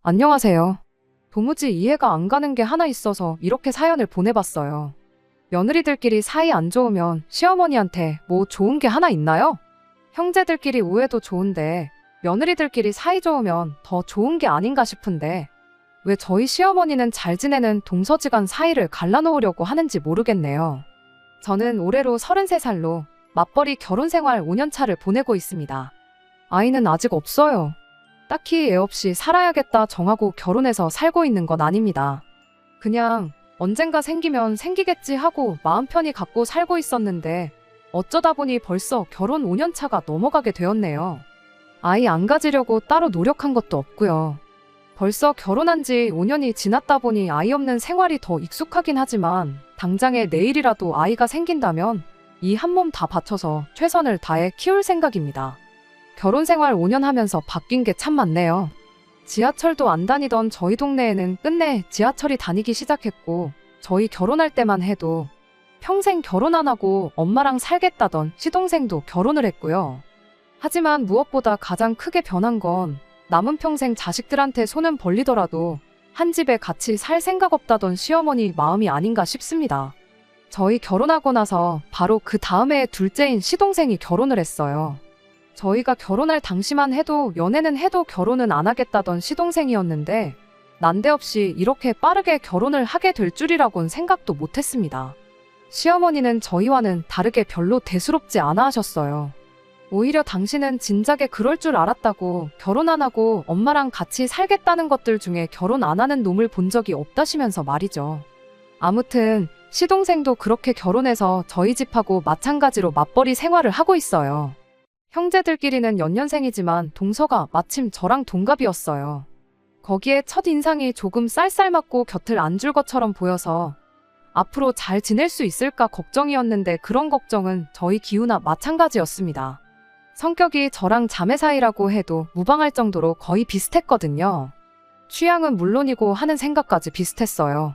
안녕하세요. 도무지 이해가 안 가는 게 하나 있어서 이렇게 사연을 보내봤어요. 며느리들끼리 사이 안 좋으면 시어머니한테 뭐 좋은 게 하나 있나요? 형제들끼리 우애도 좋은데 며느리들끼리 사이 좋으면 더 좋은 게 아닌가 싶은데 왜 저희 시어머니는 잘 지내는 동서지간 사이를 갈라놓으려고 하는지 모르겠네요. 저는 올해로 33살로 맞벌이 결혼 생활 5년 차를 보내고 있습니다. 아이는 아직 없어요. 딱히 애 없이 살아야겠다 정하고 결혼해서 살고 있는 건 아닙니다. 그냥 언젠가 생기면 생기겠지 하고 마음 편히 갖고 살고 있었는데 어쩌다 보니 벌써 결혼 5년 차가 넘어가게 되었네요. 아이 안 가지려고 따로 노력한 것도 없고요. 벌써 결혼한 지 5년이 지났다 보니 아이 없는 생활이 더 익숙하긴 하지만 당장에 내일이라도 아이가 생긴다면 이 한 몸 다 바쳐서 최선을 다해 키울 생각입니다. 결혼 생활 5년 하면서 바뀐 게 참 많네요. 지하철도 안 다니던 저희 동네에는 끝내 지하철이 다니기 시작했고 저희 결혼할 때만 해도 평생 결혼 안 하고 엄마랑 살겠다던 시동생도 결혼을 했고요. 하지만 무엇보다 가장 크게 변한 건 남은 평생 자식들한테 손은 벌리더라도 한 집에 같이 살 생각 없다던 시어머니 마음이 아닌가 싶습니다. 저희 결혼하고 나서 바로 그 다음 해에 둘째인 시동생이 결혼을 했어요. 저희가 결혼할 당시만 해도 연애는 해도 결혼은 안 하겠다던 시동생이었는데 난데없이 이렇게 빠르게 결혼을 하게 될 줄이라곤 생각도 못했습니다. 시어머니는 저희와는 다르게 별로 대수롭지 않아 하셨어요. 오히려 당신은 진작에 그럴 줄 알았다고 결혼 안 하고 엄마랑 같이 살겠다는 것들 중에 결혼 안 하는 놈을 본 적이 없다시면서 말이죠. 아무튼 시동생도 그렇게 결혼해서 저희 집하고 마찬가지로 맞벌이 생활을 하고 있어요. 형제들끼리는 연년생이지만 동서가 마침 저랑 동갑이었어요. 거기에 첫인상이 조금 쌀쌀맞고 곁을 안 줄 것처럼 보여서 앞으로 잘 지낼 수 있을까 걱정이었는데 그런 걱정은 저희 기우나 마찬가지였습니다. 성격이 저랑 자매 사이라고 해도 무방할 정도로 거의 비슷했거든요. 취향은 물론이고 하는 생각까지 비슷했어요.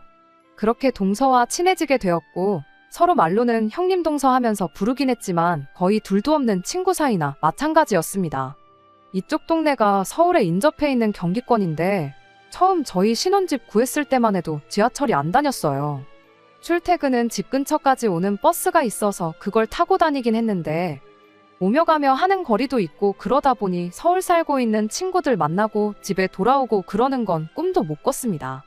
그렇게 동서와 친해지게 되었고 서로 말로는 형님 동서 하면서 부르긴 했지만 거의 둘도 없는 친구 사이나 마찬가지였습니다. 이쪽 동네가 서울에 인접해 있는 경기권인데 처음 저희 신혼집 구했을 때만 해도 지하철이 안 다녔어요. 출퇴근은 집 근처까지 오는 버스가 있어서 그걸 타고 다니긴 했는데 오며 가며 하는 거리도 있고 그러다 보니 서울 살고 있는 친구들 만나고 집에 돌아오고 그러는 건 꿈도 못 꿨습니다.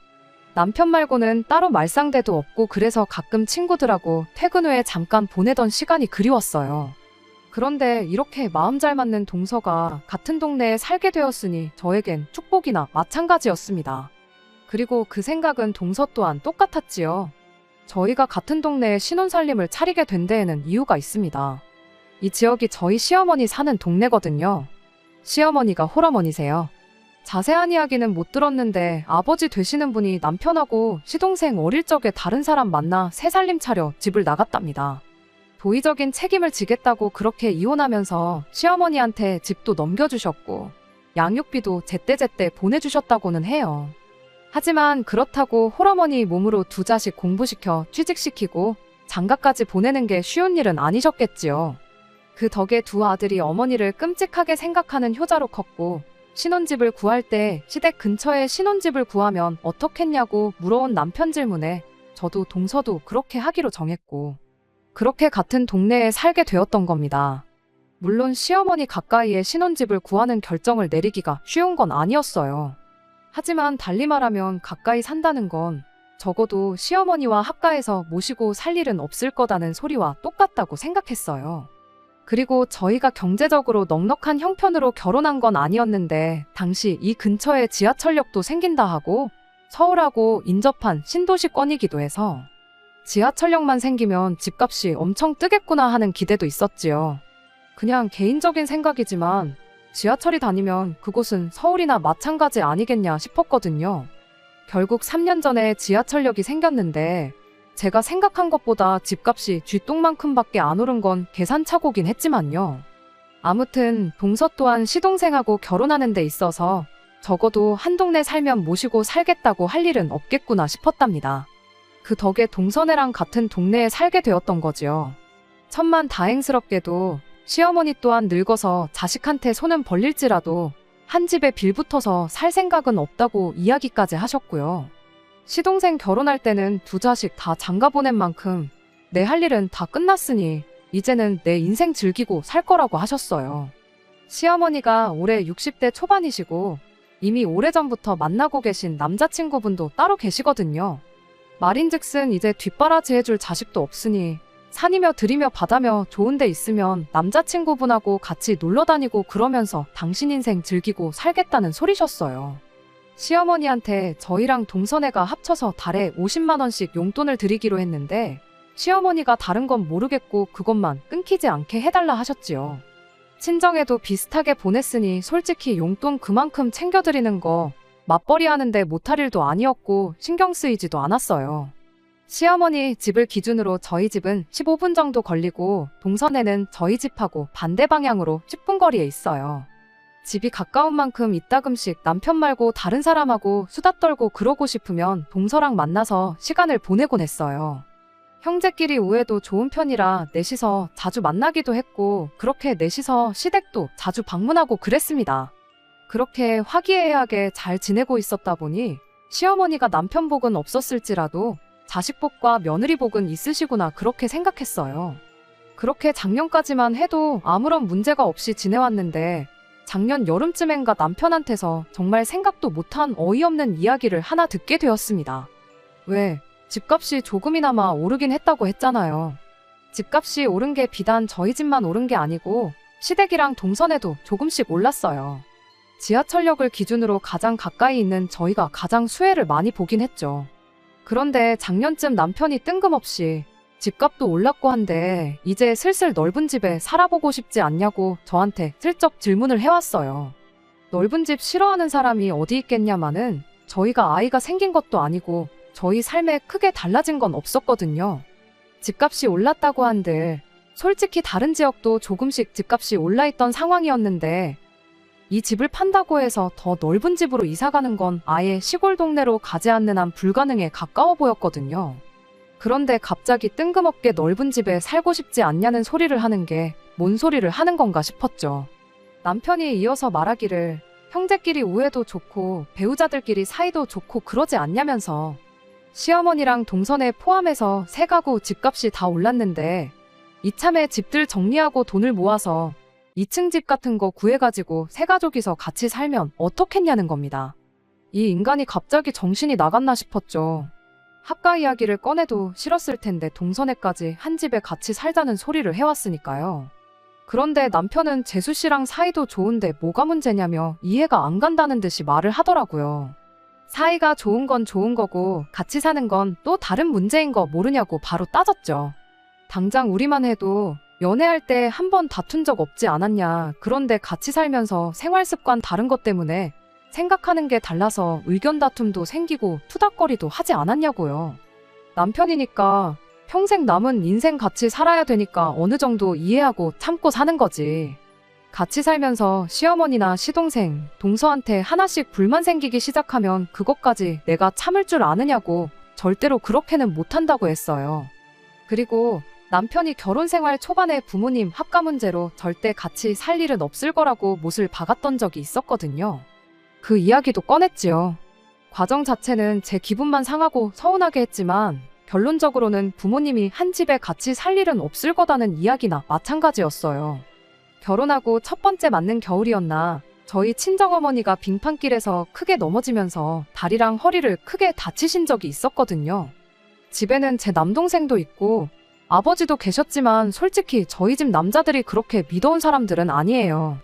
남편 말고는 따로 말상대도 없고 그래서 가끔 친구들하고 퇴근 후에 잠깐 보내던 시간이 그리웠어요. 그런데 이렇게 마음 잘 맞는 동서가 같은 동네에 살게 되었으니 저에겐 축복이나 마찬가지였습니다. 그리고 그 생각은 동서 또한 똑같았지요. 저희가 같은 동네에 신혼살림을 차리게 된 데에는 이유가 있습니다. 이 지역이 저희 시어머니 사는 동네거든요. 시어머니가 홀어머니세요. 자세한 이야기는 못 들었는데 아버지 되시는 분이 남편하고 시동생 어릴 적에 다른 사람 만나 새 살림 차려 집을 나갔답니다. 도의적인 책임을 지겠다고 그렇게 이혼하면서 시어머니한테 집도 넘겨주셨고 양육비도 제때제때 보내주셨다고는 해요. 하지만 그렇다고 홀어머니 몸으로 두 자식 공부시켜 취직시키고 장가까지 보내는 게 쉬운 일은 아니셨겠지요. 그 덕에 두 아들이 어머니를 끔찍하게 생각하는 효자로 컸고 신혼집을 구할 때 시댁 근처에 신혼집을 구하면 어떻겠냐고 물어온 남편 질문에 저도 동서도 그렇게 하기로 정했고 그렇게 같은 동네에 살게 되었던 겁니다. 물론 시어머니 가까이에 신혼집을 구하는 결정을 내리기가 쉬운 건 아니었어요. 하지만 달리 말하면 가까이 산다는 건 적어도 시어머니와 합가해서 모시고 살 일은 없을 거다는 소리와 똑같다고 생각했어요. 그리고 저희가 경제적으로 넉넉한 형편으로 결혼한 건 아니었는데 당시 이 근처에 지하철역도 생긴다 하고 서울하고 인접한 신도시권이기도 해서 지하철역만 생기면 집값이 엄청 뜨겠구나 하는 기대도 있었지요. 그냥 개인적인 생각이지만 지하철이 다니면 그곳은 서울이나 마찬가지 아니겠냐 싶었거든요. 결국 3년 전에 지하철역이 생겼는데 제가 생각한 것보다 집값이 쥐똥만큼밖에 안 오른 건 계산착오긴 했지만요. 아무튼 동서 또한 시동생하고 결혼하는 데 있어서 적어도 한 동네 살면 모시고 살겠다고 할 일은 없겠구나 싶었답니다. 그 덕에 동서네랑 같은 동네에 살게 되었던 거지요. 천만 다행스럽게도 시어머니 또한 늙어서 자식한테 손은 벌릴지라도 한 집에 빌붙어서 살 생각은 없다고 이야기까지 하셨고요. 시동생 결혼할 때는 두 자식 다 장가 보낸 만큼 내 할 일은 다 끝났으니 이제는 내 인생 즐기고 살 거라고 하셨어요. 시어머니가 올해 60대 초반이시고 이미 오래전부터 만나고 계신 남자친구분도 따로 계시거든요. 말인즉슨 이제 뒷바라지 해줄 자식도 없으니 산이며 들이며 바다며 좋은 데 있으면 남자친구분하고 같이 놀러 다니고 그러면서 당신 인생 즐기고 살겠다는 소리셨어요. 시어머니한테 저희랑 동선애가 합쳐서 달에 50만 원씩 용돈을 드리기로 했는데 시어머니가 다른 건 모르겠고 그것만 끊기지 않게 해달라 하셨지요. 친정에도 비슷하게 보냈으니 솔직히 용돈 그만큼 챙겨드리는 거 맞벌이 하는데 못할 일도 아니었고 신경 쓰이지도 않았어요. 시어머니 집을 기준으로 저희 집은 15분 정도 걸리고 동선에는 저희 집하고 반대 방향으로 10분 거리에 있어요. 집이 가까운 만큼 이따금씩 남편 말고 다른 사람하고 수다 떨고 그러고 싶으면 동서랑 만나서 시간을 보내곤 했어요. 형제끼리 우애도 좋은 편이라 넷이서 자주 만나기도 했고 그렇게 넷이서 시댁도 자주 방문하고 그랬습니다. 그렇게 화기애애하게 잘 지내고 있었다 보니 시어머니가 남편 복은 없었을지라도 자식 복과 며느리 복은 있으시구나 그렇게 생각했어요. 그렇게 작년까지만 해도 아무런 문제가 없이 지내왔는데 작년 여름쯤엔가 남편한테서 정말 생각도 못한 어이없는 이야기를 하나 듣게 되었습니다. 왜? 집값이 조금이나마 오르긴 했다고 했잖아요. 집값이 오른 게 비단 저희 집만 오른 게 아니고 시댁이랑 동선에도 조금씩 올랐어요. 지하철역을 기준으로 가장 가까이 있는 저희가 가장 수혜를 많이 보긴 했죠. 그런데 작년쯤 남편이 뜬금없이 집값도 올랐고 한데 이제 슬슬 넓은 집에 살아보고 싶지 않냐고 저한테 슬쩍 질문을 해왔어요. 넓은 집 싫어하는 사람이 어디 있겠냐마는 저희가 아이가 생긴 것도 아니고 저희 삶에 크게 달라진 건 없었거든요. 집값이 올랐다고 한들 솔직히 다른 지역도 조금씩 집값이 올라있던 상황이었는데 이 집을 판다고 해서 더 넓은 집으로 이사가는 건 아예 시골 동네로 가지 않는 한 불가능에 가까워 보였거든요. 그런데 갑자기 뜬금없게 넓은 집에 살고 싶지 않냐는 소리를 하는 게 뭔 소리를 하는 건가 싶었죠. 남편이 이어서 말하기를 형제끼리 우애도 좋고 배우자들끼리 사이도 좋고 그러지 않냐면서 시어머니랑 동선에 포함해서 세 가구 집값이 다 올랐는데 이참에 집들 정리하고 돈을 모아서 2층 집 같은 거 구해가지고 세 가족이서 같이 살면 어떻겠냐는 겁니다. 이 인간이 갑자기 정신이 나갔나 싶었죠. 학가 이야기를 꺼내도 싫었을 텐데 동선에까지 한 집에 같이 살자는 소리를 해왔으니까요. 그런데 남편은 재수 씨랑 사이도 좋은데 뭐가 문제냐며 이해가 안 간다는 듯이 말을 하더라고요. 사이가 좋은 건 좋은 거고 같이 사는 건 또 다른 문제인 거 모르냐고 바로 따졌죠. 당장 우리만 해도 연애할 때 한 번 다툰 적 없지 않았냐. 그런데 같이 살면서 생활 습관 다른 것 때문에 생각하는 게 달라서 의견 다툼도 생기고 투닥거리도 하지 않았냐고요. 남편이니까 평생 남은 인생 같이 살아야 되니까 어느 정도 이해하고 참고 사는 거지. 같이 살면서 시어머니나 시동생, 동서한테 하나씩 불만 생기기 시작하면 그것까지 내가 참을 줄 아느냐고 절대로 그렇게는 못한다고 했어요. 그리고 남편이 결혼 생활 초반에 부모님 합가 문제로 절대 같이 살 일은 없을 거라고 못을 박았던 적이 있었거든요. 그 이야기도 꺼냈지요. 과정 자체는 제 기분만 상하고 서운하게 했지만 결론적으로는 부모님이 한 집에 같이 살 일은 없을 거다는 이야기나 마찬가지였어요. 결혼하고 첫 번째 맞는 겨울이었나 저희 친정어머니가 빙판길에서 크게 넘어지면서 다리랑 허리를 크게 다치신 적이 있었거든요. 집에는 제 남동생도 있고 아버지도 계셨지만 솔직히 저희 집 남자들이 그렇게 믿어온 사람들은 아니에요.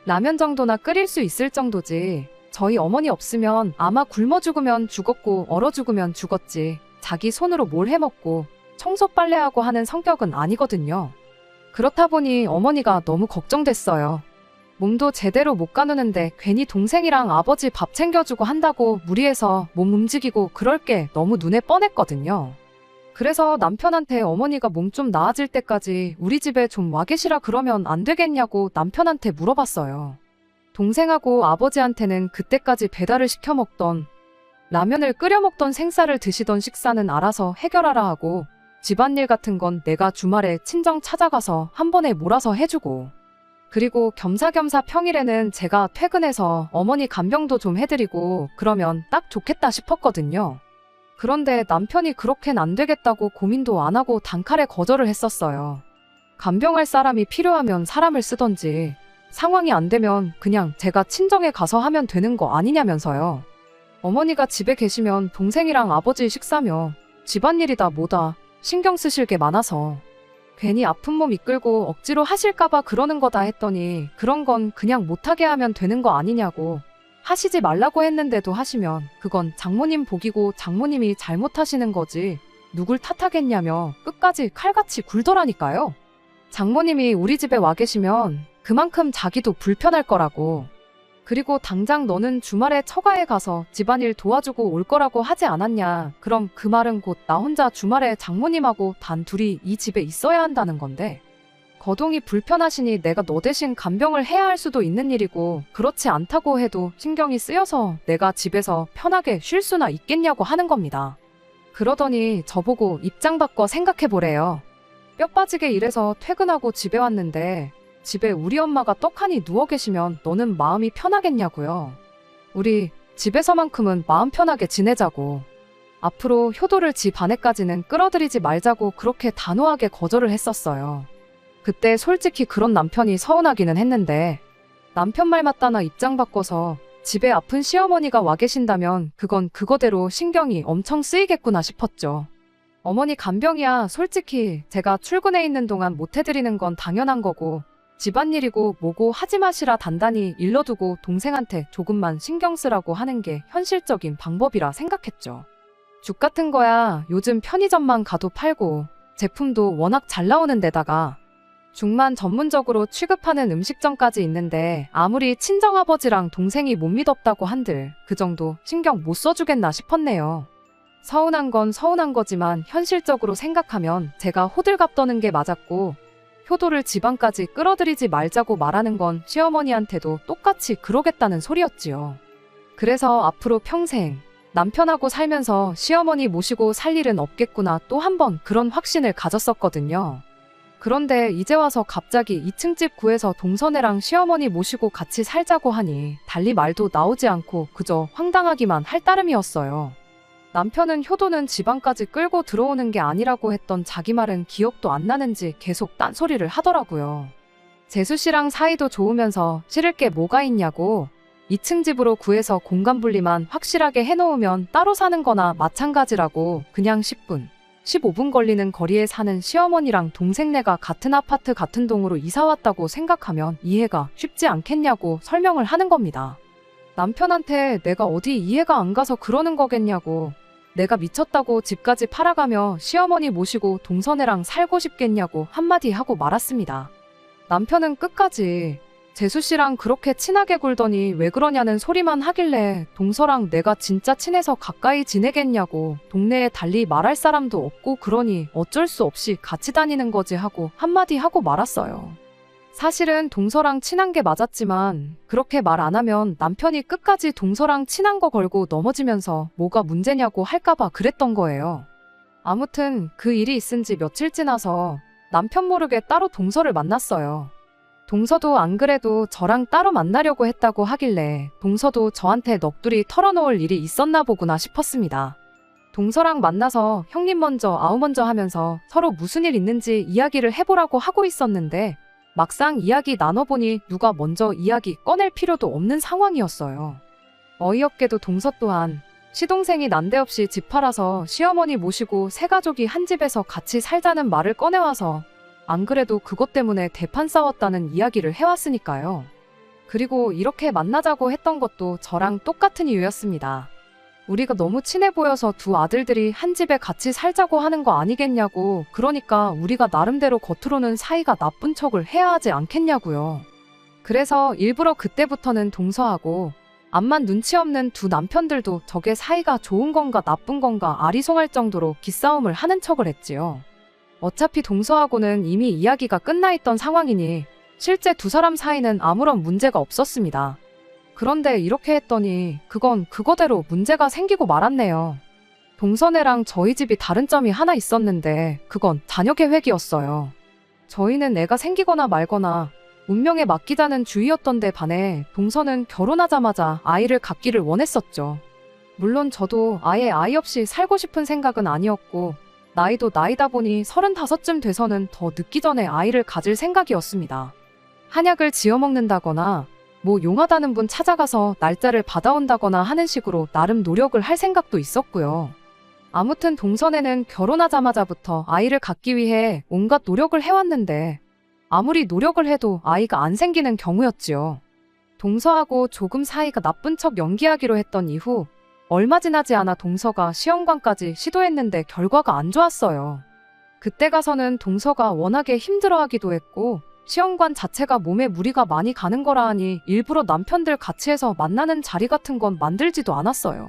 라면 정도나 끓일 수 있을 정도지 저희 어머니 없으면 아마 굶어 죽으면 죽었고 얼어 죽으면 죽었지 자기 손으로 뭘 해먹고 청소 빨래하고 하는 성격은 아니거든요. 그렇다 보니 어머니가 너무 걱정됐어요. 몸도 제대로 못 가누는데 괜히 동생이랑 아버지 밥 챙겨주고 한다고 무리해서 몸 움직이고 그럴 게 너무 눈에 뻔했거든요. 그래서 남편한테 어머니가 몸 좀 나아질 때까지 우리 집에 좀 와 계시라 그러면 안 되겠냐고 남편한테 물어봤어요. 동생하고 아버지한테는 그때까지 배달을 시켜 먹던 라면을 끓여 먹던 생쌀을 드시던 식사는 알아서 해결하라 하고 집안일 같은 건 내가 주말에 친정 찾아가서 한 번에 몰아서 해주고 그리고 겸사겸사 평일에는 제가 퇴근해서 어머니 간병도 좀 해드리고 그러면 딱 좋겠다 싶었거든요. 그런데 남편이 그렇게는 안 되겠다고 고민도 안 하고 단칼에 거절을 했었어요. 간병할 사람이 필요하면 사람을 쓰던지 상황이 안 되면 그냥 제가 친정에 가서 하면 되는 거 아니냐면서요. 어머니가 집에 계시면 동생이랑 아버지 식사며 집안일이다 뭐다 신경 쓰실 게 많아서 괜히 아픈 몸 이끌고 억지로 하실까봐 그러는 거다 했더니 그런 건 그냥 못하게 하면 되는 거 아니냐고 하시지 말라고 했는데도 하시면 그건 장모님 복이고 장모님이 잘못하시는 거지 누굴 탓하겠냐며 끝까지 칼같이 굴더라니까요. 장모님이 우리 집에 와 계시면 그만큼 자기도 불편할 거라고. 그리고 당장 너는 주말에 처가에 가서 집안일 도와주고 올 거라고 하지 않았냐. 그럼 그 말은 곧 나 혼자 주말에 장모님하고 단 둘이 이 집에 있어야 한다는 건데. 거동이 불편하시니 내가 너 대신 간병을 해야 할 수도 있는 일이고 그렇지 않다고 해도 신경이 쓰여서 내가 집에서 편하게 쉴 수나 있겠냐고 하는 겁니다. 그러더니 저보고 입장 바꿔 생각해 보래요. 뼈 빠지게 일해서 퇴근하고 집에 왔는데 집에 우리 엄마가 떡하니 누워 계시면 너는 마음이 편하겠냐고요. 우리 집에서만큼은 마음 편하게 지내자고. 앞으로 효도를 집 안에까지는 끌어들이지 말자고 그렇게 단호하게 거절을 했었어요. 그때 솔직히 그런 남편이 서운하기는 했는데 남편 말 맞다나 입장 바꿔서 집에 아픈 시어머니가 와 계신다면 그건 그거대로 신경이 엄청 쓰이겠구나 싶었죠. 어머니 간병이야 솔직히 제가 출근해 있는 동안 못 해드리는 건 당연한 거고 집안일이고 뭐고 하지 마시라 단단히 일러두고 동생한테 조금만 신경 쓰라고 하는 게 현실적인 방법이라 생각했죠. 죽 같은 거야 요즘 편의점만 가도 팔고 제품도 워낙 잘 나오는 데다가 죽만 전문적으로 취급하는 음식점까지 있는데 아무리 친정아버지랑 동생이 못 믿었다고 한들 그 정도 신경 못 써주겠나 싶었네요. 서운한 건 서운한 거지만 현실적으로 생각하면 제가 호들갑 떠는 게 맞았고 효도를 집안까지 끌어들이지 말자고 말하는 건 시어머니한테도 똑같이 그러겠다는 소리였지요. 그래서 앞으로 평생 남편하고 살면서 시어머니 모시고 살 일은 없겠구나 또 한 번 그런 확신을 가졌었거든요. 그런데 이제 와서 갑자기 2층 집 구해서 동서네랑 시어머니 모시고 같이 살자고 하니 달리 말도 나오지 않고 그저 황당하기만 할 따름이었어요. 남편은 효도는 집안까지 끌고 들어오는 게 아니라고 했던 자기 말은 기억도 안 나는지 계속 딴소리를 하더라고요. 재수 씨랑 사이도 좋으면서 싫을 게 뭐가 있냐고 2층 집으로 구해서 공간 분리만 확실하게 해놓으면 따로 사는 거나 마찬가지라고 그냥 10분, 15분 걸리는 거리에 사는 시어머니랑 동생네가 같은 아파트 같은 동으로 이사 왔다고 생각하면 이해가 쉽지 않겠냐고 설명을 하는 겁니다. 남편한테 내가 어디 이해가 안 가서 그러는 거겠냐고 내가 미쳤다고 집까지 팔아가며 시어머니 모시고 동서네랑 살고 싶겠냐고 한마디 하고 말았습니다. 남편은 끝까지 재수 씨랑 그렇게 친하게 굴더니 왜 그러냐는 소리만 하길래 동서랑 내가 진짜 친해서 가까이 지내겠냐고 동네에 달리 말할 사람도 없고 그러니 어쩔 수 없이 같이 다니는 거지 하고 한마디 하고 말았어요. 사실은 동서랑 친한 게 맞았지만 그렇게 말 안 하면 남편이 끝까지 동서랑 친한 거 걸고 넘어지면서 뭐가 문제냐고 할까봐 그랬던 거예요. 아무튼 그 일이 있은 지 며칠 지나서 남편 모르게 따로 동서를 만났어요. 동서도 안 그래도 저랑 따로 만나려고 했다고 하길래 동서도 저한테 넋두리 털어놓을 일이 있었나 보구나 싶었습니다. 동서랑 만나서 형님 먼저 아우 먼저 하면서 서로 무슨 일 있는지 이야기를 해보라고 하고 있었는데 막상 이야기 나눠보니 누가 먼저 이야기 꺼낼 필요도 없는 상황이었어요. 어이없게도 동서 또한 시동생이 난데없이 집 팔아서 시어머니 모시고 세 가족이 한 집에서 같이 살자는 말을 꺼내와서 안 그래도 그것 때문에 대판 싸웠다는 이야기를 해왔으니까요. 그리고 이렇게 만나자고 했던 것도 저랑 똑같은 이유였습니다. 우리가 너무 친해 보여서 두 아들들이 한 집에 같이 살자고 하는 거 아니겠냐고 그러니까 우리가 나름대로 겉으로는 사이가 나쁜 척을 해야 하지 않겠냐고요. 그래서 일부러 그때부터는 동서하고 암만 눈치 없는 두 남편들도 저게 사이가 좋은 건가 나쁜 건가 아리송할 정도로 기싸움을 하는 척을 했지요. 어차피 동서하고는 이미 이야기가 끝나 있던 상황이니 실제 두 사람 사이는 아무런 문제가 없었습니다. 그런데 이렇게 했더니 그건 그거대로 문제가 생기고 말았네요. 동서네랑 저희 집이 다른 점이 하나 있었는데 그건 자녀 계획이었어요. 저희는 애가 생기거나 말거나 운명에 맡기자는 주의였던데 반해 동서는 결혼하자마자 아이를 갖기를 원했었죠. 물론 저도 아예 아이 없이 살고 싶은 생각은 아니었고 나이도 나이다 보니 35쯤 돼서는 더 늦기 전에 아이를 가질 생각이었습니다. 한약을 지어 먹는다거나 뭐 용하다는 분 찾아가서 날짜를 받아온다거나 하는 식으로 나름 노력을 할 생각도 있었고요. 아무튼 동선에는 결혼하자마자부터 아이를 갖기 위해 온갖 노력을 해왔는데 아무리 노력을 해도 아이가 안 생기는 경우였지요. 동서하고 조금 사이가 나쁜 척 연기하기로 했던 이후 얼마 지나지 않아 동서가 시험관까지 시도했는데 결과가 안 좋았어요. 그때 가서는 동서가 워낙에 힘들어하기도 했고 시험관 자체가 몸에 무리가 많이 가는 거라 하니 일부러 남편들 같이 해서 만나는 자리 같은 건 만들지도 않았어요.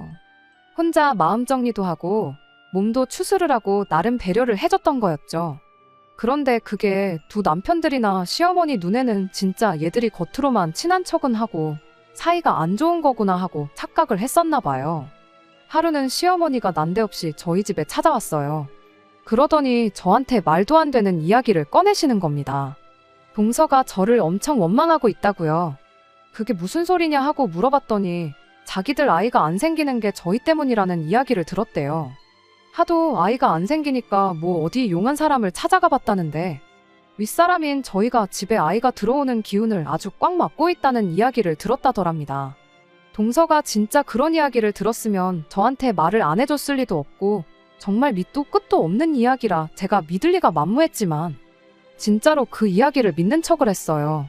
혼자 마음 정리도 하고 몸도 추스를 하고 나름 배려를 해줬던 거였죠. 그런데 그게 두 남편들이나 시어머니 눈에는 진짜 얘들이 겉으로만 친한 척은 하고 사이가 안 좋은 거구나 하고 착각을 했었나 봐요. 하루는 시어머니가 난데없이 저희 집에 찾아왔어요. 그러더니 저한테 말도 안 되는 이야기를 꺼내시는 겁니다. 동서가 저를 엄청 원망하고 있다고요. 그게 무슨 소리냐 하고 물어봤더니 자기들 아이가 안 생기는 게 저희 때문이라는 이야기를 들었대요. 하도 아이가 안 생기니까 뭐 어디 용한 사람을 찾아가 봤다는데 윗사람인 저희가 집에 아이가 들어오는 기운을 아주 꽉 막고 있다는 이야기를 들었다더랍니다. 동서가 진짜 그런 이야기를 들었으면 저한테 말을 안 해줬을 리도 없고 정말 밑도 끝도 없는 이야기라 제가 믿을 리가 만무했지만 진짜로 그 이야기를 믿는 척을 했어요.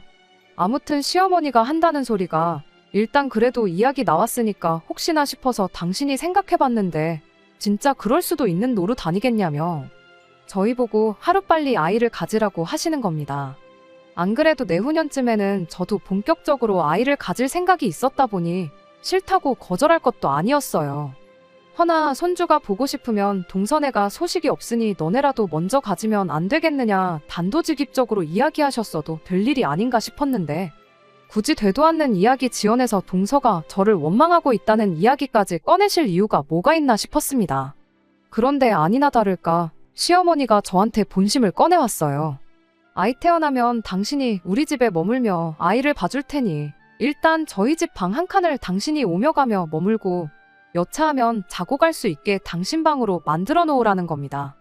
아무튼 시어머니가 한다는 소리가 일단 그래도 이야기 나왔으니까 혹시나 싶어서 당신이 생각해봤는데 진짜 그럴 수도 있는 노릇 아니겠냐며 저희 보고 하루빨리 아이를 가지라고 하시는 겁니다. 안 그래도 내후년쯤에는 저도 본격적으로 아이를 가질 생각이 있었다 보니 싫다고 거절할 것도 아니었어요. 허나 손주가 보고 싶으면 동서네가 소식이 없으니 너네라도 먼저 가지면 안 되겠느냐 단도직입적으로 이야기하셨어도 될 일이 아닌가 싶었는데 굳이 되도 않는 이야기 지어내서 동서가 저를 원망하고 있다는 이야기까지 꺼내실 이유가 뭐가 있나 싶었습니다. 그런데 아니나 다를까 시어머니가 저한테 본심을 꺼내왔어요. 아이 태어나면 당신이 우리 집에 머물며 아이를 봐줄 테니 일단 저희 집 방 한 칸을 당신이 오며 가며 머물고 여차하면 자고 갈 수 있게 당신 방으로 만들어 놓으라는 겁니다.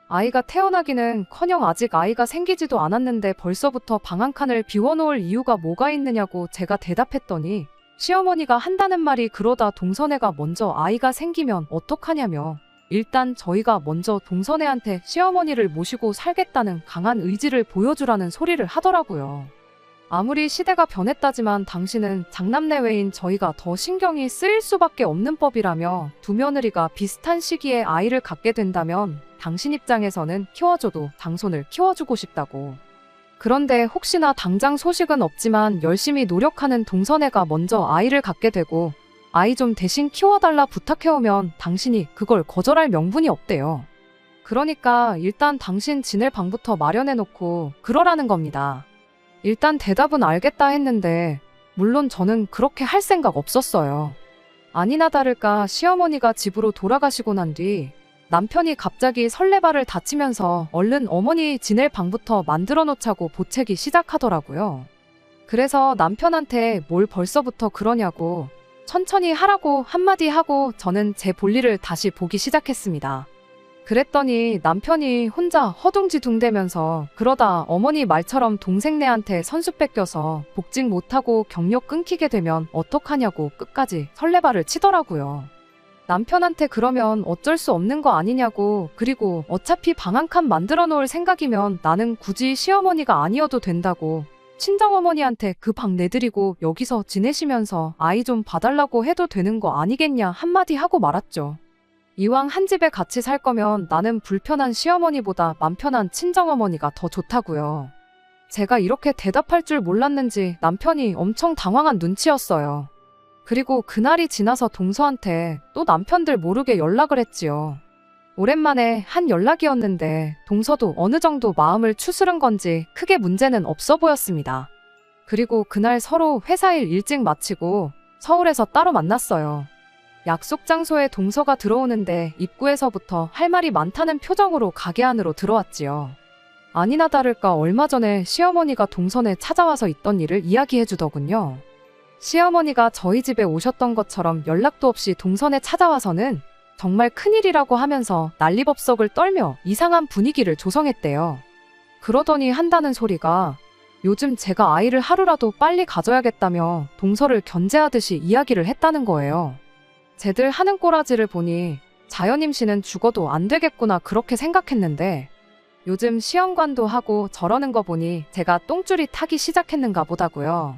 아이가 태어나기는커녕 아직 아이가 생기지도 않았는데 벌써부터 방 한 칸을 비워놓을 이유가 뭐가 있느냐고 제가 대답했더니 시어머니가 한다는 말이 그러다 동서네가 먼저 아이가 생기면 어떡하냐며 일단 저희가 먼저 동서네한테 시어머니를 모시고 살겠다는 강한 의지를 보여주라는 소리를 하더라고요. 아무리 시대가 변했다지만 당신은 장남내외인 저희가 더 신경이 쓰일 수밖에 없는 법이라며 두 며느리가 비슷한 시기에 아이를 갖게 된다면 당신 입장에서는 키워줘도 장손을 키워주고 싶다고. 그런데 혹시나 당장 소식은 없지만 열심히 노력하는 동서네가 먼저 아이를 갖게 되고 아이 좀 대신 키워달라 부탁해오면 당신이 그걸 거절할 명분이 없대요. 그러니까 일단 당신 지낼 방부터 마련해놓고 그러라는 겁니다. 일단 대답은 알겠다 했는데 물론 저는 그렇게 할 생각 없었어요. 아니나 다를까 시어머니가 집으로 돌아가시고 난 뒤 남편이 갑자기 설레발을 다치면서 얼른 어머니 지낼 방부터 만들어 놓자고 보채기 시작하더라고요. 그래서 남편한테 뭘 벌써부터 그러냐고 천천히 하라고 한마디 하고 저는 제 볼일을 다시 보기 시작했습니다. 그랬더니 남편이 혼자 허둥지둥대면서 그러다 어머니 말처럼 동생네한테 선수 뺏겨서 복직 못하고 경력 끊기게 되면 어떡하냐고 끝까지 설레발을 치더라고요. 남편한테 그러면 어쩔 수 없는 거 아니냐고 그리고 어차피 방 한 칸 만들어 놓을 생각이면 나는 굳이 시어머니가 아니어도 된다고 친정어머니한테 그 방 내드리고 여기서 지내시면서 아이 좀 봐달라고 해도 되는 거 아니겠냐 한마디 하고 말았죠. 이왕 한 집에 같이 살 거면 나는 불편한 시어머니보다 맘 편한 친정어머니가 더 좋다고요. 제가 이렇게 대답할 줄 몰랐는지 남편이 엄청 당황한 눈치였어요. 그리고 그날이 지나서 동서한테 또 남편들 모르게 연락을 했지요. 오랜만에 한 연락이었는데 동서도 어느 정도 마음을 추스른 건지 크게 문제는 없어 보였습니다. 그리고 그날 서로 회사 일 일찍 마치고 서울에서 따로 만났어요. 약속 장소에 동서가 들어오는데 입구에서부터 할 말이 많다는 표정으로 가게 안으로 들어왔지요. 아니나 다를까 얼마 전에 시어머니가 동선에 찾아와서 있던 일을 이야기해 주더군요. 시어머니가 저희 집에 오셨던 것처럼 연락도 없이 동선에 찾아와서는 정말 큰일이라고 하면서 난리법석을 떨며 이상한 분위기를 조성했대요. 그러더니 한다는 소리가 요즘 제가 아이를 하루라도 빨리 가져야겠다며 동서를 견제하듯이 이야기를 했다는 거예요. 쟤들 하는 꼬라지를 보니 자연임신은 죽어도 안 되겠구나 그렇게 생각했는데 요즘 시험관도 하고 저러는 거 보니 제가 똥줄이 타기 시작했는가 보다고요.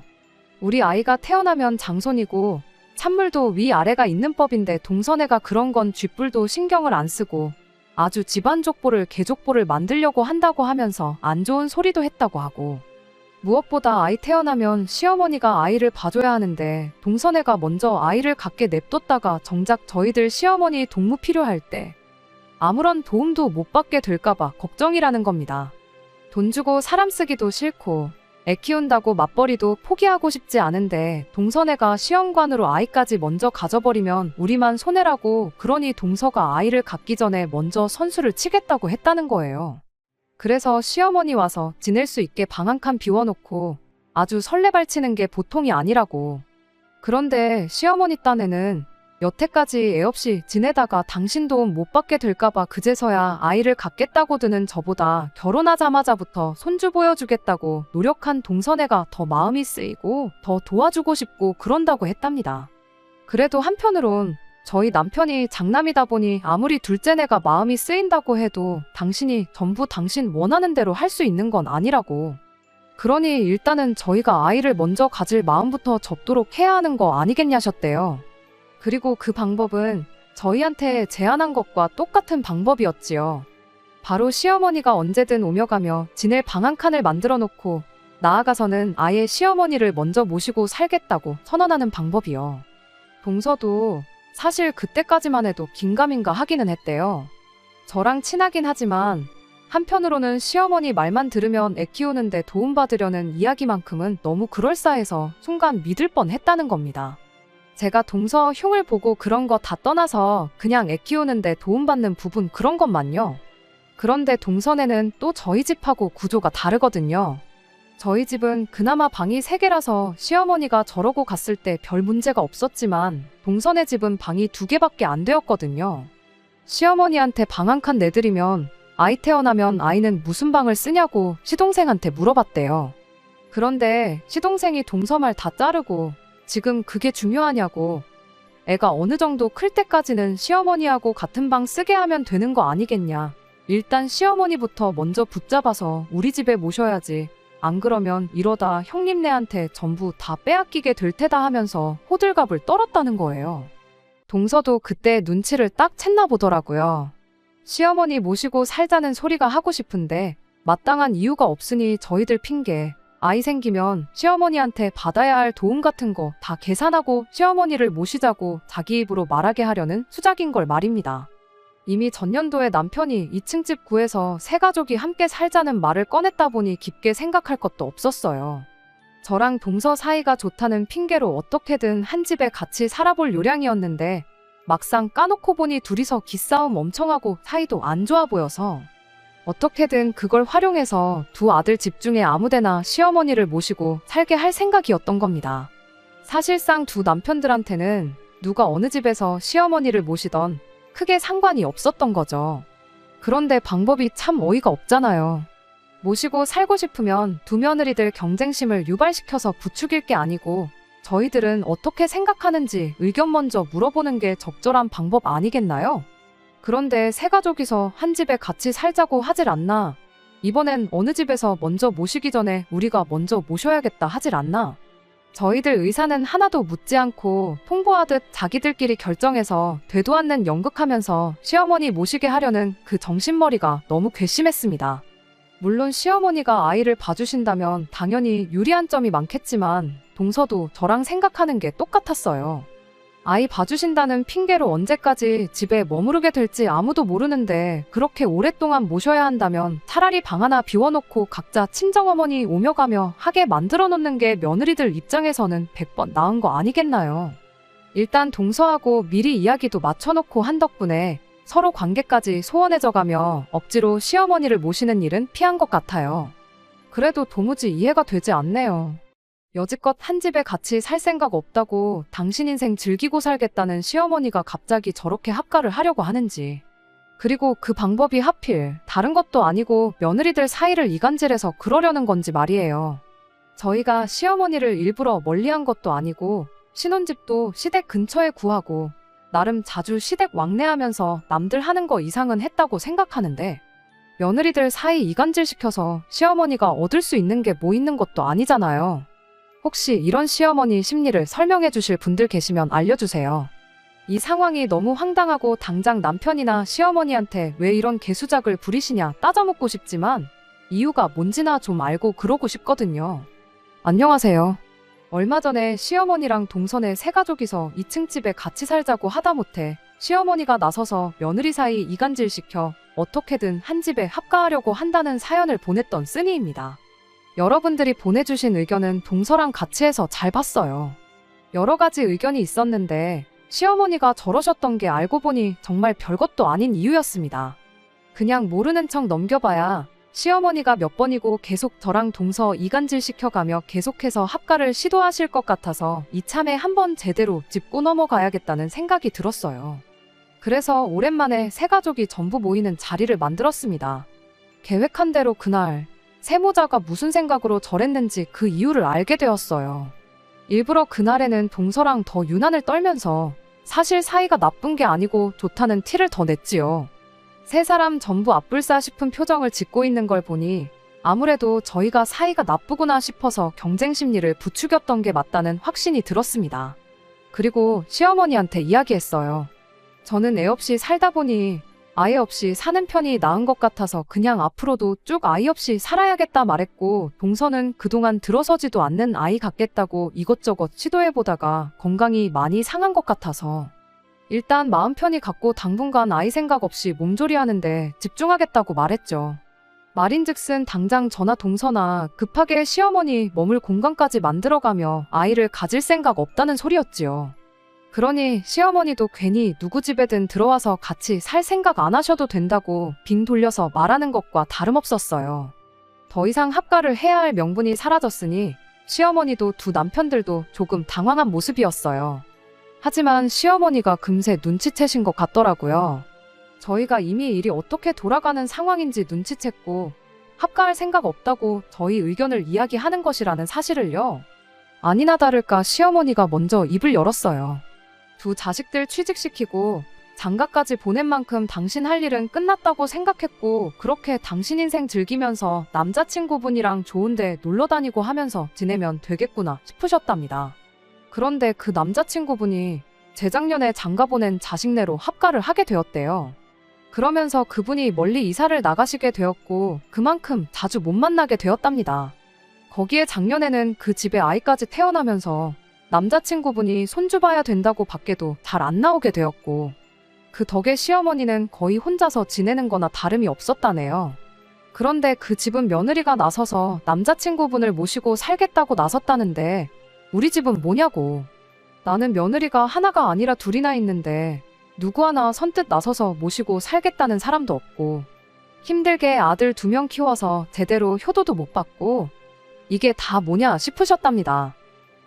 우리 아이가 태어나면 장손이고 찬물도 위아래가 있는 법인데 동선애가 그런 건 쥐뿔도 신경을 안 쓰고 아주 집안 족보를 개족보를 만들려고 한다고 하면서 안 좋은 소리도 했다고 하고 무엇보다 아이 태어나면 시어머니가 아이를 봐줘야 하는데 동선애가 먼저 아이를 갖게 냅뒀다가 정작 저희들 시어머니 동무 필요할 때 아무런 도움도 못 받게 될까봐 걱정이라는 겁니다. 돈 주고 사람 쓰기도 싫고 애 키운다고 맞벌이도 포기하고 싶지 않은데 동선애가 시험관으로 아이까지 먼저 가져버리면 우리만 손해라고 그러니 동서가 아이를 갖기 전에 먼저 선수를 치겠다고 했다는 거예요. 그래서 시어머니 와서 지낼 수 있게 방 한 칸 비워놓고 아주 설레발치는 게 보통이 아니라고. 그런데 시어머니 딴에는 여태까지 애 없이 지내다가 당신 도움 못 받게 될까봐 그제서야 아이를 갖겠다고 드는 저보다 결혼하자마자부터 손주 보여주겠다고 노력한 동선애가 더 마음이 쓰이고 더 도와주고 싶고 그런다고 했답니다. 그래도 한편으론 저희 남편이 장남이다 보니 아무리 둘째네가 마음이 쓰인다고 해도 당신이 전부 당신 원하는 대로 할 수 있는 건 아니라고. 그러니 일단은 저희가 아이를 먼저 가질 마음부터 접도록 해야 하는 거 아니겠냐셨대요. 그리고 그 방법은 저희한테 제안한 것과 똑같은 방법이었지요. 바로 시어머니가 언제든 오며 가며 지낼 방 한 칸을 만들어 놓고 나아가서는 아예 시어머니를 먼저 모시고 살겠다고 선언하는 방법이요. 동서도 사실 그때까지만 해도 긴가민가 하기는 했대요. 저랑 친하긴 하지만 한편으로는 시어머니 말만 들으면 애 키우는데 도움받으려는 이야기만큼은 너무 그럴싸해서 순간 믿을 뻔했다는 겁니다. 제가 동서 흉을 보고 그런 거 다 떠나서 그냥 애 키우는데 도움받는 부분 그런 것만요. 그런데 동선에는 또 저희 집하고 구조가 다르거든요. 저희 집은 그나마 방이 3개라서 시어머니가 저러고 갔을 때 별 문제가 없었지만 동선의 집은 방이 2개밖에 안 되었거든요. 시어머니한테 방 한 칸 내드리면 아이 태어나면 아이는 무슨 방을 쓰냐고 시동생한테 물어봤대요. 그런데 시동생이 동서 말 다 자르고 지금 그게 중요하냐고. 애가 어느 정도 클 때까지는 시어머니하고 같은 방 쓰게 하면 되는 거 아니겠냐. 일단 시어머니부터 먼저 붙잡아서 우리 집에 모셔야지. 안 그러면 이러다 형님네한테 전부 다 빼앗기게 될 테다 하면서 호들갑을 떨었다는 거예요. 동서도 그때 눈치를 딱 챘나 보더라고요. 시어머니 모시고 살자는 소리가 하고 싶은데 마땅한 이유가 없으니 저희들 핑계. 아이 생기면 시어머니한테 받아야 할 도움 같은 거 다 계산하고 시어머니를 모시자고 자기 입으로 말하게 하려는 수작인 걸 말입니다. 이미 전년도에 남편이 2층 집 구해서 세 가족이 함께 살자는 말을 꺼냈다 보니 깊게 생각할 것도 없었어요. 저랑 동서 사이가 좋다는 핑계로 어떻게든 한 집에 같이 살아볼 요량이었는데 막상 까놓고 보니 둘이서 기싸움 엄청 하고 사이도 안 좋아 보여서 어떻게든 그걸 활용해서 두 아들 집 중에 아무데나 시어머니를 모시고 살게 할 생각이었던 겁니다. 사실상 두 남편들한테는 누가 어느 집에서 시어머니를 모시던 크게 상관이 없었던 거죠. 그런데 방법이 참 어이가 없잖아요. 모시고 살고 싶으면 두 며느리들 경쟁심을 유발시켜서 부추길 게 아니고 저희들은 어떻게 생각하는지 의견 먼저 물어보는 게 적절한 방법 아니겠나요? 그런데 세 가족이서 한 집에 같이 살자고 하질 않나? 이번엔 어느 집에서 먼저 모시기 전에 우리가 먼저 모셔야겠다 하질 않나? 저희들 의사는 하나도 묻지 않고 통보하듯 자기들끼리 결정해서 되도 않는 연극하면서 시어머니 모시게 하려는 그 정신머리가 너무 괘씸했습니다. 물론 시어머니가 아이를 봐주신다면 당연히 유리한 점이 많겠지만 동서도 저랑 생각하는 게 똑같았어요. 아이 봐주신다는 핑계로 언제까지 집에 머무르게 될지 아무도 모르는데 그렇게 오랫동안 모셔야 한다면 차라리 방 하나 비워놓고 각자 친정어머니 오며 가며 하게 만들어 놓는 게 며느리들 입장에서는 100번 나은 거 아니겠나요? 일단 동서하고 미리 이야기도 맞춰놓고 한 덕분에 서로 관계까지 소원해져가며 억지로 시어머니를 모시는 일은 피한 것 같아요. 그래도 도무지 이해가 되지 않네요. 여지껏 한 집에 같이 살 생각 없다고 당신 인생 즐기고 살겠다는 시어머니가 갑자기 저렇게 합가를 하려고 하는지. 그리고 그 방법이 하필 다른 것도 아니고 며느리들 사이를 이간질해서 그러려는 건지 말이에요. 저희가 시어머니를 일부러 멀리한 것도 아니고 신혼집도 시댁 근처에 구하고 나름 자주 시댁 왕래하면서 남들 하는 거 이상은 했다고 생각하는데 며느리들 사이 이간질시켜서 시어머니가 얻을 수 있는 게 뭐 있는 것도 아니잖아요. 혹시 이런 시어머니 심리를 설명해 주실 분들 계시면 알려주세요. 이 상황이 너무 황당하고 당장 남편이나 시어머니한테 왜 이런 개수작을 부리시냐 따져묻고 싶지만 이유가 뭔지나 좀 알고 그러고 싶거든요. 안녕하세요. 얼마 전에 시어머니랑 동선에 세 가족이서 2층 집에 같이 살자고 하다못해 시어머니가 나서서 며느리 사이 이간질시켜 어떻게든 한 집에 합가하려고 한다는 사연을 보냈던 쓰니입니다. 여러분들이 보내주신 의견은 동서랑 같이 해서 잘 봤어요. 여러 가지 의견이 있었는데 시어머니가 저러셨던 게 알고 보니 정말 별것도 아닌 이유였습니다. 그냥 모르는 척 넘겨봐야 시어머니가 몇 번이고 계속 저랑 동서 이간질 시켜가며 계속해서 합가를 시도하실 것 같아서 이참에 한번 제대로 짚고 넘어가야겠다는 생각이 들었어요. 그래서 오랜만에 세 가족이 전부 모이는 자리를 만들었습니다. 계획한 대로 그날 세모자가 무슨 생각으로 저랬는지 그 이유를 알게 되었어요. 일부러 그날에는 동서랑 더 유난을 떨면서 사실 사이가 나쁜 게 아니고 좋다는 티를 더 냈지요. 세 사람 전부 앞불싸 싶은 표정을 짓고 있는 걸 보니 아무래도 저희가 사이가 나쁘구나 싶어서 경쟁 심리를 부추겼던 게 맞다는 확신이 들었습니다. 그리고 시어머니한테 이야기했어요. 저는 애 없이 살다 보니 아이 없이 사는 편이 나은 것 같아서 그냥 앞으로도 쭉 아이 없이 살아야겠다 말했고 동서는 그동안 들어서지도 않는 아이 갖겠다고 이것저것 시도해보다가 건강이 많이 상한 것 같아서 일단 마음 편히 갖고 당분간 아이 생각 없이 몸조리하는데 집중하겠다고 말했죠. 말인즉슨 당장 저나 동서나 급하게 시어머니 머물 공간까지 만들어가며 아이를 가질 생각 없다는 소리였지요. 그러니 시어머니도 괜히 누구 집에든 들어와서 같이 살 생각 안 하셔도 된다고 빙 돌려서 말하는 것과 다름없었어요. 더 이상 합가를 해야 할 명분이 사라졌으니 시어머니도 두 남편들도 조금 당황한 모습이었어요. 하지만 시어머니가 금세 눈치채신 것 같더라고요. 저희가 이미 일이 어떻게 돌아가는 상황인지 눈치챘고 합가할 생각 없다고 저희 의견을 이야기하는 것이라는 사실을요. 아니나 다를까 시어머니가 먼저 입을 열었어요. 두 자식들 취직시키고 장가까지 보낸 만큼 당신 할 일은 끝났다고 생각했고 그렇게 당신 인생 즐기면서 남자친구분이랑 좋은데 놀러 다니고 하면서 지내면 되겠구나 싶으셨답니다. 그런데 그 남자친구분이 재작년에 장가 보낸 자식네로 합가를 하게 되었대요. 그러면서 그분이 멀리 이사를 나가시게 되었고 그만큼 자주 못 만나게 되었답니다. 거기에 작년에는 그 집에 아이까지 태어나면서 남자친구분이 손주 봐야 된다고 밖에도 잘 안 나오게 되었고 그 덕에 시어머니는 거의 혼자서 지내는 거나 다름이 없었다네요. 그런데 그 집은 며느리가 나서서 남자친구분을 모시고 살겠다고 나섰다는데 우리 집은 뭐냐고. 나는 며느리가 하나가 아니라 둘이나 있는데 누구 하나 선뜻 나서서 모시고 살겠다는 사람도 없고 힘들게 아들 2명 키워서 제대로 효도도 못 받고 이게 다 뭐냐 싶으셨답니다.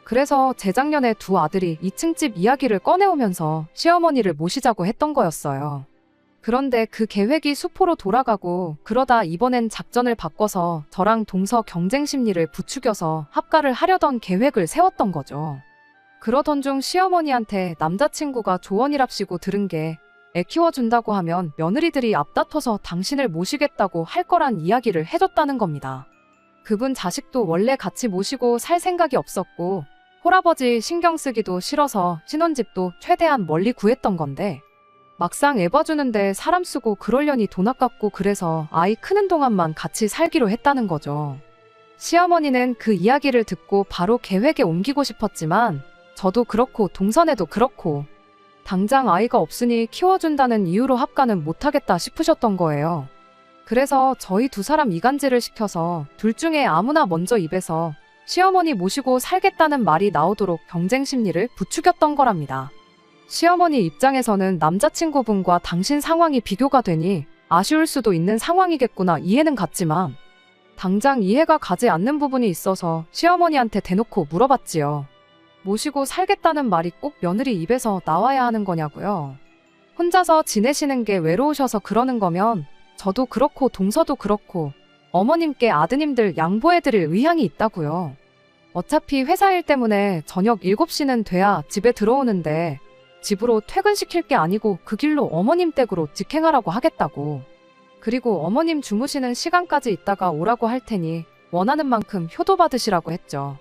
그래서 재작년에 두 아들이 2층 집 이야기를 꺼내오면서 시어머니를 모시자고 했던 거였어요. 그런데 그 계획이 수포로 돌아가고 그러다 이번엔 작전을 바꿔서 저랑 동서 경쟁 심리를 부추겨서 합가를 하려던 계획을 세웠던 거죠. 그러던 중 시어머니한테 남자친구가 조언이랍시고 들은 게 애 키워준다고 하면 며느리들이 앞다퉈서 당신을 모시겠다고 할 거란 이야기를 해줬다는 겁니다. 그분 자식도 원래 같이 모시고 살 생각이 없었고 홀아버지 신경 쓰기도 싫어서 신혼집도 최대한 멀리 구했던 건데 막상 애 봐주는데 사람 쓰고 그러려니 돈 아깝고 그래서 아이 크는 동안만 같이 살기로 했다는 거죠. 시어머니는 그 이야기를 듣고 바로 계획에 옮기고 싶었지만 저도 그렇고 동선에도 그렇고 당장 아이가 없으니 키워준다는 이유로 합가는 못하겠다 싶으셨던 거예요. 그래서 저희 두 사람 이간질을 시켜서 둘 중에 아무나 먼저 입에서 시어머니 모시고 살겠다는 말이 나오도록 경쟁 심리를 부추겼던 거랍니다. 시어머니 입장에서는 남자친구분과 당신 상황이 비교가 되니 아쉬울 수도 있는 상황이겠구나 이해는 갔지만 당장 이해가 가지 않는 부분이 있어서 시어머니한테 대놓고 물어봤지요. 모시고 살겠다는 말이 꼭 며느리 입에서 나와야 하는 거냐고요. 혼자서 지내시는 게 외로우셔서 그러는 거면 저도 그렇고 동서도 그렇고 어머님께 아드님들 양보해드릴 의향이 있다고요. 어차피 회사 일 때문에 저녁 7시는 돼야 집에 들어오는데 집으로 퇴근시킬 게 아니고 그 길로 어머님 댁으로 직행하라고 하겠다고. 그리고 어머님 주무시는 시간까지 있다가 오라고 할 테니 원하는 만큼 효도 받으시라고 했죠.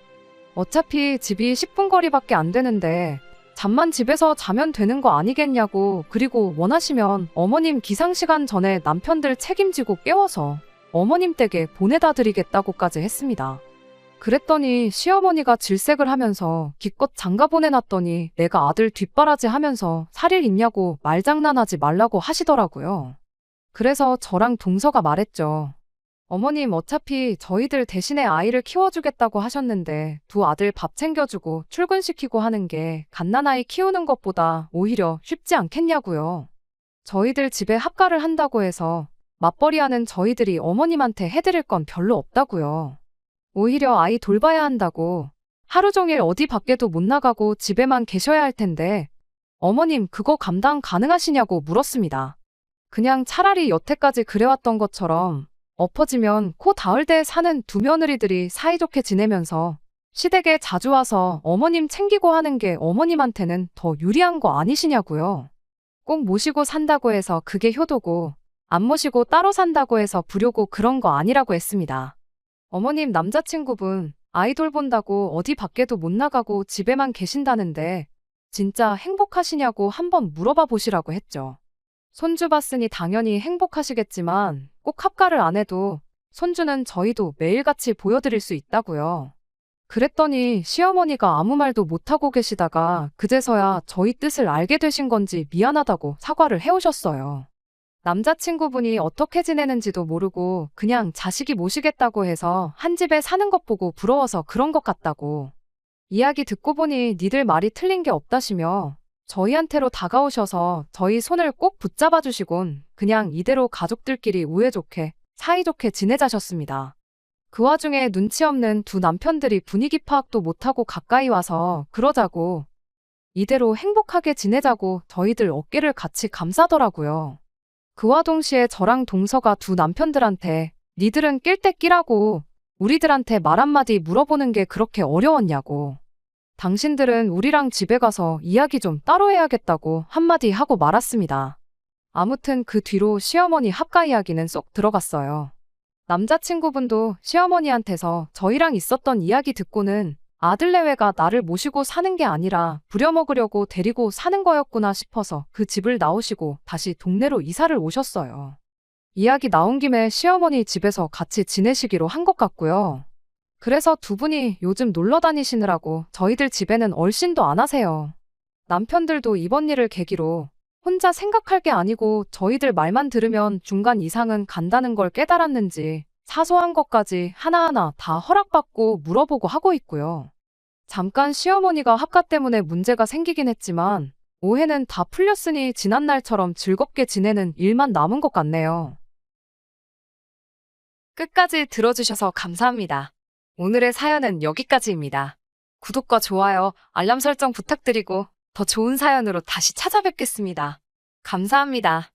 어차피 집이 10분 거리밖에 안 되는데 잠만 집에서 자면 되는 거 아니겠냐고. 그리고 원하시면 어머님 기상시간 전에 남편들 책임지고 깨워서 어머님 댁에 보내다 드리겠다고까지 했습니다. 그랬더니 시어머니가 질색을 하면서 기껏 장가 보내놨더니 내가 아들 뒷바라지 하면서 살일 있냐고 말장난하지 말라고 하시더라고요. 그래서 저랑 동서가 말했죠. 어머님 어차피 저희들 대신에 아이를 키워주겠다고 하셨는데 두 아들 밥 챙겨주고 출근시키고 하는 게 갓난아이 키우는 것보다 오히려 쉽지 않겠냐고요. 저희들 집에 합가를 한다고 해서 맞벌이하는 저희들이 어머님한테 해드릴 건 별로 없다고요. 오히려 아이 돌봐야 한다고 하루 종일 어디 밖에도 못 나가고 집에만 계셔야 할 텐데 어머님 그거 감당 가능하시냐고 물었습니다. 그냥 차라리 여태까지 그래왔던 것처럼 엎어지면 코 닿을 데 사는 두 며느리들이 사이좋게 지내면서 시댁에 자주 와서 어머님 챙기고 하는 게 어머님한테는 더 유리한 거 아니시냐고요. 꼭 모시고 산다고 해서 그게 효도고 안 모시고 따로 산다고 해서 불효고 그런 거 아니라고 했습니다. 어머님 남자친구분 아이돌 본다고 어디 밖에도 못 나가고 집에만 계신다는데 진짜 행복하시냐고 한번 물어봐 보시라고 했죠. 손주 봤으니 당연히 행복하시겠지만 꼭 합가를 안 해도 손주는 저희도 매일같이 보여드릴 수 있다고요. 그랬더니 시어머니가 아무 말도 못하고 계시다가 그제서야 저희 뜻을 알게 되신 건지 미안하다고 사과를 해오셨어요. 남자친구분이 어떻게 지내는지도 모르고 그냥 자식이 모시겠다고 해서 한 집에 사는 것 보고 부러워서 그런 것 같다고. 이야기 듣고 보니 니들 말이 틀린 게 없다시며 저희한테로 다가오셔서 저희 손을 꼭 붙잡아 주시곤 그냥 이대로 가족들끼리 우애 좋게 사이좋게 지내자셨습니다. 그 와중에 눈치 없는 두 남편들이 분위기 파악도 못하고 가까이 와서 그러자고 이대로 행복하게 지내자고 저희들 어깨를 같이 감싸더라고요. 그와 동시에 저랑 동서가 두 남편들한테 니들은 낄 때 끼라고 우리들한테 말 한마디 물어보는 게 그렇게 어려웠냐고. 당신들은 우리랑 집에 가서 이야기 좀 따로 해야겠다고 한마디 하고 말았습니다. 아무튼 그 뒤로 시어머니 합가 이야기는 쏙 들어갔어요. 남자친구분도 시어머니한테서 저희랑 있었던 이야기 듣고는 아들 내외가 나를 모시고 사는 게 아니라 부려먹으려고 데리고 사는 거였구나 싶어서 그 집을 나오시고 다시 동네로 이사를 오셨어요. 이야기 나온 김에 시어머니 집에서 같이 지내시기로 한 것 같고요. 그래서 두 분이 요즘 놀러 다니시느라고 저희들 집에는 얼씬도 안 하세요. 남편들도 이번 일을 계기로 혼자 생각할 게 아니고 저희들 말만 들으면 중간 이상은 간다는 걸 깨달았는지 사소한 것까지 하나하나 다 허락받고 물어보고 하고 있고요. 잠깐 시어머니가 합가 때문에 문제가 생기긴 했지만 오해는 다 풀렸으니 지난날처럼 즐겁게 지내는 일만 남은 것 같네요. 끝까지 들어주셔서 감사합니다. 오늘의 사연은 여기까지입니다. 구독과 좋아요, 알람 설정 부탁드리고 더 좋은 사연으로 다시 찾아뵙겠습니다. 감사합니다.